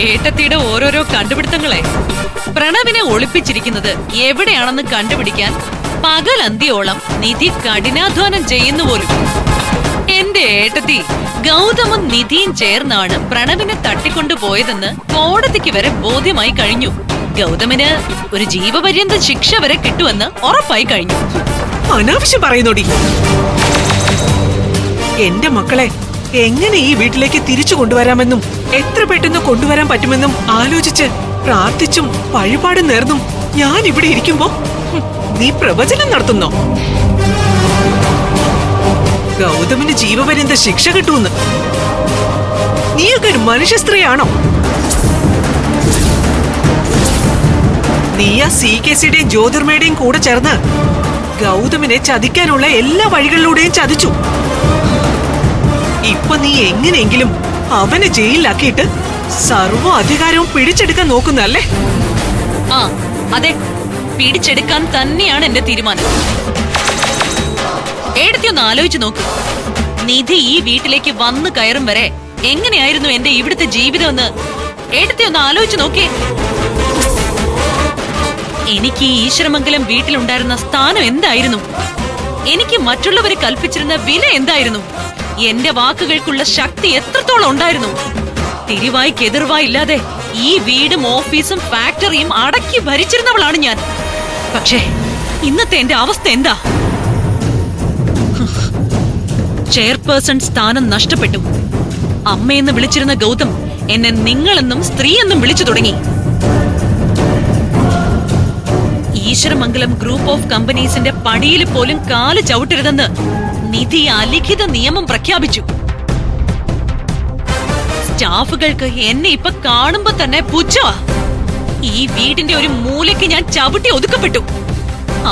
ഏട്ടത്തിയുടെ ഓരോരോ കണ്ടുപിടുത്തങ്ങളെ. പ്രണവിനെ ഒളിപ്പിച്ചിരിക്കുന്നത് എവിടെയാണെന്ന് കണ്ടുപിടിക്കാൻ പകലന്തിയോളം നിധി കഠിനാധ്വാനം ചെയ്യുന്നു പോലും. എന്റെ ഏട്ടത്തി ഗൗതമും നിധിയും ചേർന്നാണ് പ്രണവിനെ തട്ടിക്കൊണ്ടുപോയതെന്ന് കോടതിക്ക് വരെ ബോധ്യമായി കഴിഞ്ഞു. ഗൗതമിന് ഒരു ജീവപര്യന്ത ശിക്ഷ വരെ കിട്ടുമെന്ന് ഉറപ്പായി കഴിഞ്ഞു. അനാവശ്യം പറയുന്നോടി. എന്റെ മക്കളെ എങ്ങനെ ഈ വീട്ടിലേക്ക് തിരിച്ചു കൊണ്ടുവരാമെന്നും എത്ര പെട്ടെന്ന് കൊണ്ടുവരാൻ പറ്റുമെന്നും ആലോചിച്ച് പ്രാർത്ഥിച്ചും വഴിപാടും നേർന്നും ഞാൻ ഇവിടെ ഇരിക്കുമ്പോ നീ പ്രവചനം നടത്തുന്നോ? ഗൗതമിന് ജീവപര്യന്ത ശിക്ഷ കിട്ടുമെന്ന്. നീയൊക്കെ ഒരു മനുഷ്യ സ്ത്രീയാണോ? നീ ആ CKCയുടെയും ജ്യോതിർമയുടെയും കൂടെ ചേർന്ന് ഗൗതമിനെ ചതിക്കാനുള്ള എല്ലാ വഴികളിലൂടെയും ചതിച്ചു. ഇപ്പൊ നീ എങ്ങനെയെങ്കിലും അവനെ ജയിലിലാക്കിയിട്ട് സർവ്വ അധികാരവും പിടിച്ചെടുക്കാൻ നോക്കുന്നല്ലേ? ആ അതെ, പിടിച്ചെടുക്കാൻ തന്നെയാണ് എന്റെ തീരുമാനം. ഏടത്തി ഒന്ന് ആലോചിച്ചു നോക്ക്. നിധി ഈ വീട്ടിലേക്ക് വന്നു കയറും വരെ എങ്ങനെയായിരുന്നു എന്റെ ഇവിടുത്തെ ജീവിതം എന്ന് ഏടത്തി ഒന്ന് ആലോചിച്ചു നോക്കിയേ. എനിക്ക് ഈ ഈശ്വരമംഗലം വീട്ടിലുണ്ടായിരുന്ന സ്ഥാനം എന്തായിരുന്നു? എനിക്ക് മറ്റുള്ളവരെ കൽപ്പിച്ചിരുന്ന വില എന്തായിരുന്നു? എന്റെ വാക്കുകൾക്കുള്ള ശക്തി എത്രത്തോളം ഉണ്ടായിരുന്നു? തിരുവായ്ക്ക് എതിർവായില്ലാതെ ഈ വീടും ഓഫീസും ഫാക്ടറിയും അടക്കി ഭരിച്ചിരുന്നവളാണ് ഞാൻ. പക്ഷേ ഇന്നത്തെ എന്റെ അവസ്ഥ എന്താ? ചെയർപേഴ്സൺ സ്ഥാനം നഷ്ടപ്പെട്ടു. അമ്മയെന്ന് വിളിച്ചിരുന്ന ഗൗതം എന്നെ നിങ്ങളെന്നും സ്ത്രീയെന്നും വിളിച്ചു തുടങ്ങി. ഈശ്വരമംഗലം ഗ്രൂപ്പ് ഓഫ് കമ്പനീസിന്റെ പടിയിൽ പോലും കാല് ചവിട്ടരുതെന്ന് നിധി അലിഖിത നിയമം പ്രഖ്യാപിച്ചു. സ്റ്റാഫുകൾക്ക് എന്നെ ഇപ്പൊ കാണുമ്പോ തന്നെ പുച്ഛമാ. ഈ വീടിന്റെ ഒരു മൂലയ്ക്ക് ഞാൻ ചവിട്ടി ഒതുക്കപ്പെട്ടു.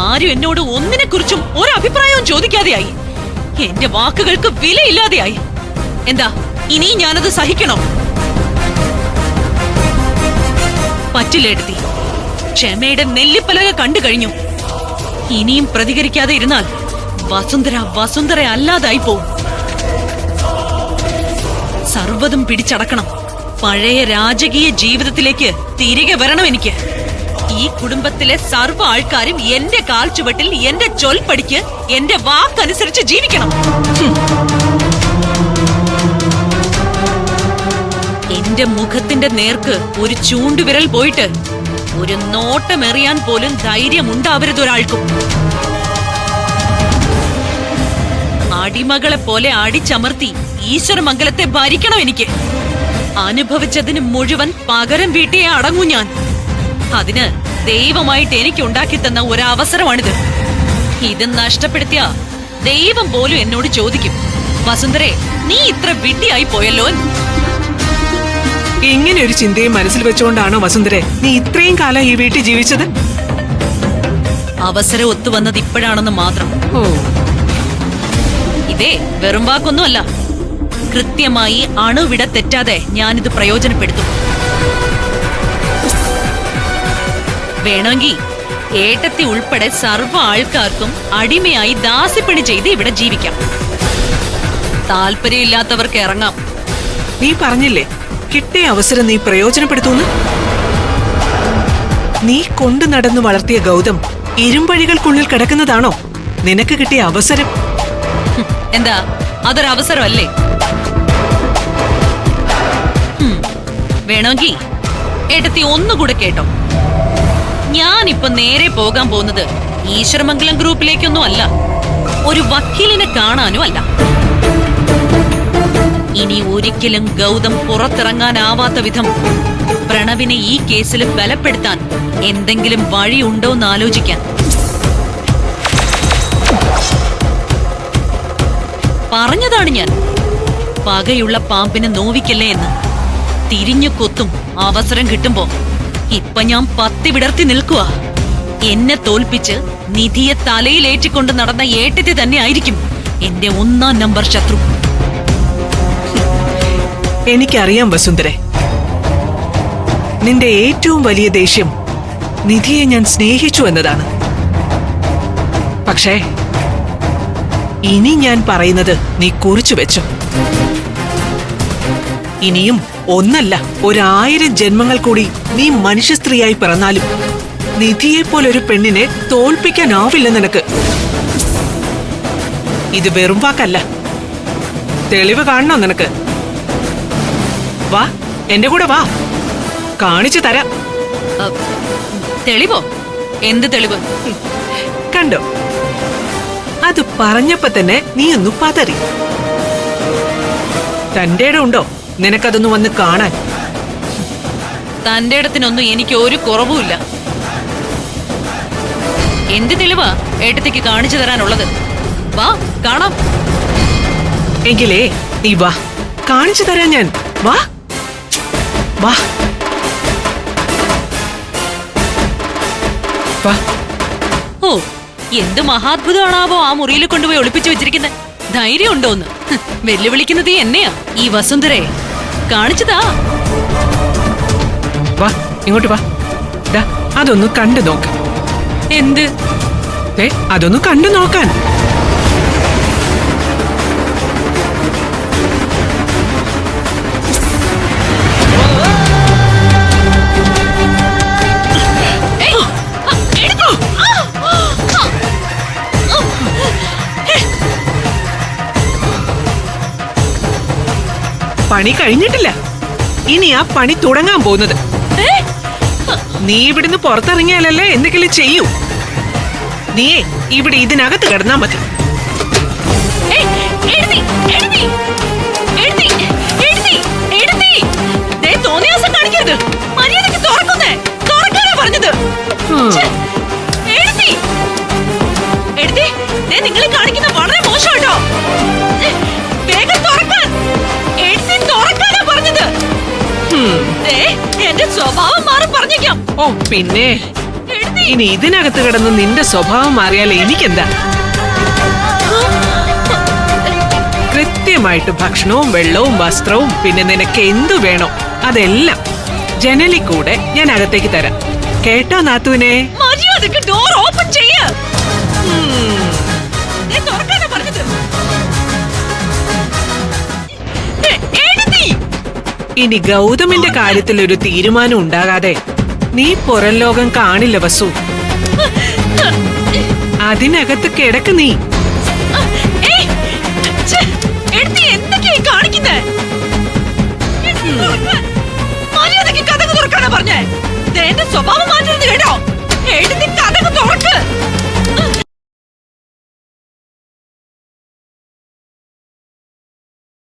ആരും എന്നോട് ഒന്നിനെ കുറിച്ചും ഒരഭിപ്രായവും ചോദിക്കാതെയായി. എന്റെ വാക്കുകൾക്ക് വിലയില്ലാതെയായി. എന്താ ഇനി ഞാനത് സഹിക്കണോ? പറ്റില്ലേടത്തി, ക്ഷമയുടെ നെല്ലിപ്പലക കണ്ടു കഴിഞ്ഞു. ഇനിയും പ്രതികരിക്കാതെ ഇരുന്നാൽ വസുന്ധര അല്ലാതായി പോവും. സർവ്വതും പിടിച്ചടക്കണം. പഴയ രാജകീയ ജീവിതത്തിലേക്ക് തിരികെ വരണം എനിക്ക്. ഈ കുടുംബത്തിലെ സർവ്വ ആൾക്കാരും എന്റെ കാൽ ചുവട്ടിൽ എന്റെ ചൊൽപ്പടിക്ക് എന്റെ വാക്കനുസരിച്ച് ജീവിക്കണം. എന്റെ മുഖത്തിന്റെ നേർക്ക് ഒരു ചൂണ്ടുവിരൽ പോയിട്ട് ഒരു നോട്ടമെറിയാൻ പോലും ധൈര്യമുണ്ടാവരുതൊരാൾക്കും. അടിമകളെ പോലെ അടിച്ചമർത്തി ഈശ്വരമംഗലത്തെ ഭരിക്കണം എനിക്ക്. അനുഭവിച്ചതിന് മുഴുവൻ പകരം വീട്ടിയെ അടങ്ങൂ ഞാൻ. അതിന് ദൈവമായിട്ട് എനിക്ക് ഉണ്ടാക്കി തന്ന ഒരവസരമാണിത്. ഇത് നഷ്ടപ്പെടുത്തിയ ദൈവം പോലും എന്നോട് ചോദിക്കും, വസുന്ധരെ നീ ഇത്ര വിഡ്ഢിയായി പോയല്ലോ. ഇങ്ങനെ ഒരു ചിന്തയും മനസ്സിൽ വെച്ചുകൊണ്ടാണോ വസുന്ധരെ നീ ഇത്രയും കാലം ഈ വീട്ടിൽ ജീവിച്ചത്? അവസരം ഒത്തുവന്നത് ഇപ്പോഴാണെന്ന് മാത്രം. ഇതേ വെറും വാക്കൊന്നുമല്ല. കൃത്യമായി അണുവിട തെറ്റാതെ ഞാനിത് പ്രയോജനപ്പെടുത്തും. വേണമെങ്കിൽ ഏട്ടത്തി ഉൾപ്പെടെ സർവ്വ ആൾക്കാർക്കും അടിമയായി ദാസിപ്പണി ചെയ്ത് ഇവിടെ ജീവിക്കാം. താല്പര്യമില്ലാത്തവർക്ക് ഇറങ്ങാം. നീ പറഞ്ഞില്ലേ കിട്ടിയ അവസരം നീ പ്രയോജനപ്പെടുത്തൂന്ന്? നീ കൊണ്ടു നടന്നു വളർത്തിയ ഗൗതം ഇരുമ്പഴികൾക്കുള്ളിൽ കിടക്കുന്നതാണോ നിനക്ക് കിട്ടിയ അവസരം? എന്താ അതൊരവസരമല്ലേ? വേണമെങ്കിൽ ഏട്ടത്തി ഒന്നുകൂടെ കേട്ടോ. ഞാനിപ്പൊ നേരെ പോകാൻ പോകുന്നത് ഈശ്വരമംഗലം ഗ്രൂപ്പിലേക്കൊന്നും അല്ല, ഒരു വക്കീലിനെ കാണാനും അല്ല. ഇനി ഒരിക്കലും ഗൗതം പുറത്തിറങ്ങാനാവാത്ത വിധം പ്രണവിനെ ഈ കേസിൽ ബലപ്പെടുത്താൻ എന്തെങ്കിലും വഴിയുണ്ടോന്ന് ആലോചിക്കാൻ. പറഞ്ഞതാണ് ഞാൻ, പകയുള്ള പാമ്പിനെ നോവിക്കല്ലേ എന്ന്. തിരിഞ്ഞു കൊത്തും അവസരം കിട്ടുമ്പോ. ഇപ്പൊ ഞാൻ പത്തി വിടർത്തി നിൽക്കുക. എന്നെ തോൽപ്പിച്ച് നിധിയെ തലയിലേറ്റിക്കൊണ്ട് നടന്ന ഏട്ടത്തി തന്നെ ആയിരിക്കും എന്റെ 1-ാം നമ്പർ ശത്രു. എനിക്കറിയാം വസുന്ധരെ, നിന്റെ ഏറ്റവും വലിയ ദേഷ്യം നിധിയെ ഞാൻ സ്നേഹിച്ചു എന്നതാണ്. പക്ഷേ ഇനി ഞാൻ പറയുന്നത് നീ കുറിച്ചു വെച്ചു. ഇനിയും ഒന്നല്ല 1000 ജന്മങ്ങൾ കൂടി നീ മനുഷ്യ സ്ത്രീയായി പിറന്നാലും നിധിയെ പോലൊരു പെണ്ണിനെ തോൽപ്പിക്കാനാവില്ല നിനക്ക്. ഇത് വെറും വാക്കല്ല, തെളിവ് കാണണോ നിനക്ക്? വാ, എന്റെ കൂടെ വാ, കാണിച്ചു തരാം. തെളിവോ? എന്ത് തെളിവ്? കണ്ടോ, അത് പറഞ്ഞപ്പോ തന്നെ നീ ഒന്ന് പതറി. തന്റെ ഉണ്ടോ നിനക്കതൊന്ന് വന്ന് കാണാൻ? തന്റെ ഇടത്തിനൊന്നും എനിക്ക് ഒരു കുറവുമില്ല. എന്ത് തെളിവാ ഏട്ടത്തേക്ക് കാണിച്ചു തരാനുള്ളത്? വാ കാണാം. എങ്കിലേ നീ വാ, കാണിച്ചു തരാം ഞാൻ. വാ വാ വാ. ഓ, എന്ത് മഹാത്ഭുതമാണാവോ ആ മുറിയിൽ കൊണ്ടുപോയി ഒളിപ്പിച്ചു വെച്ചിരിക്കുന്നത്. ധൈര്യം ഉണ്ടോന്ന് വെല്ലുവിളിക്കുന്നത് എന്നെയാ ഈ വസുന്ധരയെ. കാണിച്ചതാ. വാ, ഇങ്ങോട്ട് വാ. ദാ, അതൊന്ന് കണ്ടു നോക്ക്. എന്ത്? അതൊന്ന് കണ്ടു നോക്കാൻ. പണി കഴിഞ്ഞിട്ടില്ല, ഇനി ആ പണി തുടങ്ങാൻ പോകുന്നത്. നീ ഇവിടുന്ന് പുറത്തിറങ്ങിയാലല്ലേ എന്തെങ്കിലും ചെയ്യൂ. നീയേ ഇവിടെ ഇതിനകത്ത് കിടന്നാ മതി. നിങ്ങളെ കാണിക്കുന്ന വളരെ മോശമാട്ടോ. വേഗം തുറക്കാൻ. തുറക്കാനാ പറഞ്ഞത്. എന്റെ സ്വഭാവം മാറി പറഞ്ഞേക്കാം. ഓ പിന്നെ, ഇനി ഇതിനകത്ത് കിടന്ന് നിന്റെ സ്വഭാവം മാറിയാൽ എനിക്കെന്താ? കൃത്യമായിട്ട് ഭക്ഷണവും വെള്ളവും വസ്ത്രവും പിന്നെ നിനക്ക് എന്തു വേണോ അതെല്ലാം ജനലിൽ കൂടെ ഞാൻ അകത്തേക്ക് തരാം. കേട്ടോ നാത്തൂനെ? മര്യാദക്ക് ഡോർ ഓപ്പൺ ചെയ്യ. തുറക്കാനാ പറഞ്ഞത്. ഇനി ഗൗതമിന്റെ കാര്യത്തിൽ ഒരു തീരുമാനം ഉണ്ടാകാതെ നീ പുറം ലോകം കാണില്ല വസു. അതിനകത്ത് കിടക്ക് നീ.